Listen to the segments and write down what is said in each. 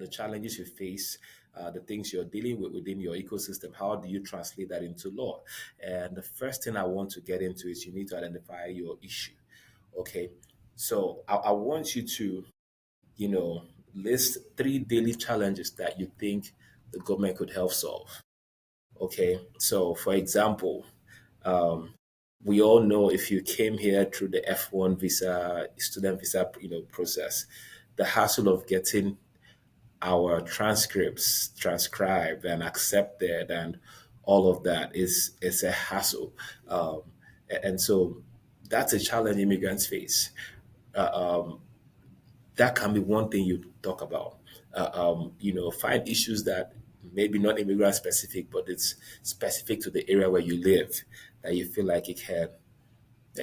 the challenges you face, the things you're dealing with within your ecosystem. How do you translate that into law? And the first thing I want to get into is you need to identify your issue. Okay. So I want you to, you know, list three daily challenges that you think the government could help solve. Okay. So, for example, we all know if you came here through the F1 visa, student visa, process, the hassle of getting our transcripts transcribed and accepted and all of that is a hassle. And so that's a challenge immigrants face. That can be one thing you talk about. Find issues that maybe not immigrant specific, but it's specific to the area where you live that you feel like it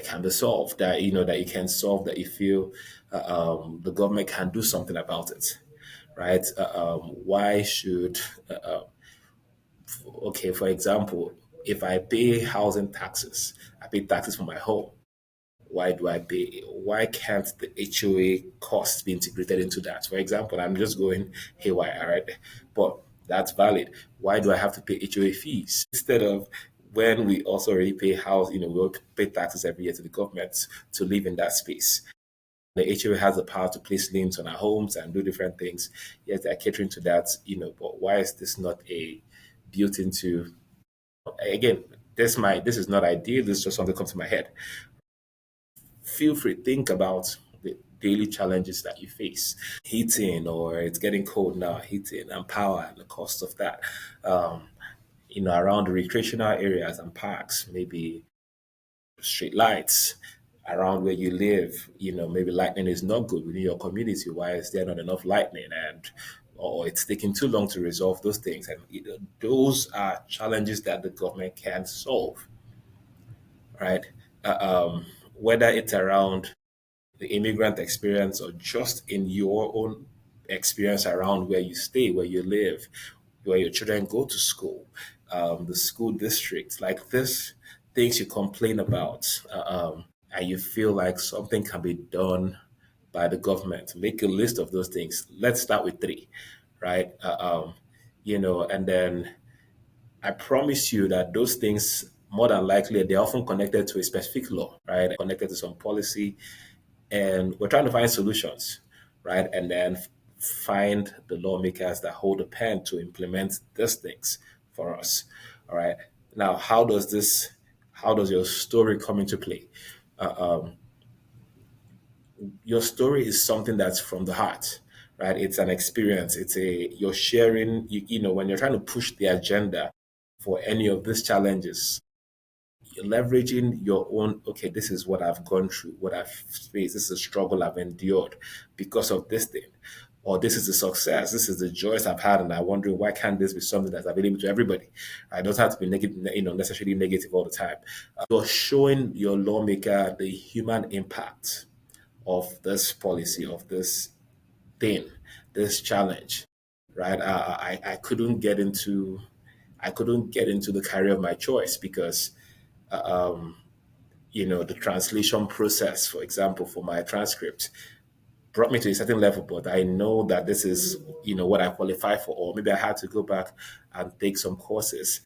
can be solved. That you can solve. That you feel the government can do something about it, right? Why should okay, for example, if I pay housing taxes, I pay taxes for my home. Why do I pay? Why can't the HOA costs be integrated into that? For example, I'm just going haywire, right? But that's valid. Why do I have to pay HOA fees instead of when we also already pay house? We all pay taxes every year to the government to live in that space. The HOA has the power to place liens on our homes and do different things. Yes, they're catering to that, but why is this not a built into again, this is not ideal, this is just something that comes to my head. Feel free think about the daily challenges that you face. Heating, or it's getting cold now, heating and power and the cost of that. Around recreational areas and parks, maybe street lights around where you live, maybe lightning is not good within your community. Why is there not enough lightning? And or it's taking too long to resolve those things. And those are challenges that the government can solve, right? Whether it's around the immigrant experience or just in your own experience around where you stay, where you live, where your children go to school, the school districts, like this, things you complain about, and you feel like something can be done by the government. Make a list of those things. Let's start with three, right? And then I promise you that those things, more than likely, they're often connected to a specific law, right? Connected to some policy, and we're trying to find solutions, right? And then find the lawmakers that hold the pen to implement these things for us. All right. Now, how does your story come into play? Your story is something that's from the heart, right? It's an experience. You're sharing, when you're trying to push the agenda for any of these challenges, you're leveraging your own, okay, this is what I've gone through, what I've faced, this is a struggle I've endured because of this thing. Or this is the success, this is the joys I've had, and I'm wondering why can't this be something that's available to everybody? It doesn't have to be negative, necessarily negative all the time. You're showing your lawmaker the human impact of this policy, of this thing, this challenge, right? I couldn't get into the career of my choice because the translation process, for example, for my transcript brought me to a certain level, but I know that this is, what I qualify for, or maybe I had to go back and take some courses.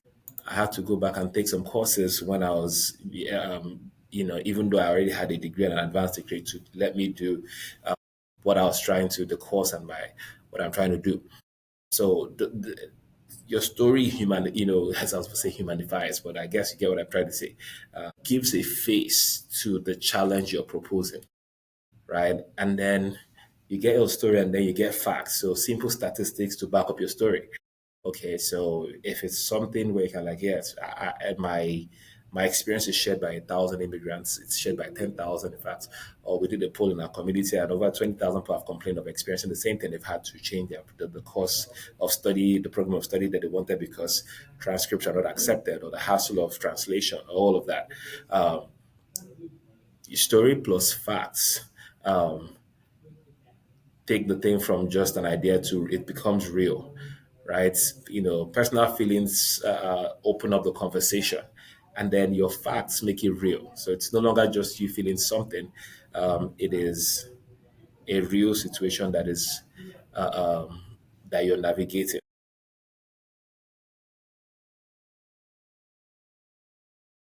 I had to go back and take some courses when I was, even though I already had a degree and an advanced degree to let me do what I was trying to, the course and what I'm trying to do. So your story as I was going to say humanifies, but I guess you get what I'm trying to say. Gives a face to the challenge you're proposing, right? And then you get your story and then you get facts. So simple statistics to back up your story. Okay, so if it's something where you can like, yes, my experience is shared by 1,000 immigrants. It's shared by 10,000, in fact. Or we did a poll in our community, and over 20,000 people have complained of experiencing the same thing. They've had to change the course of study, the program of study that they wanted because transcripts are not accepted, or the hassle of translation, all of that. Your story plus facts take the thing from just an idea to it becomes real, right? Personal feelings open up the conversation, and then your facts make it real. So it's no longer just you feeling something. It is a real situation that you're navigating.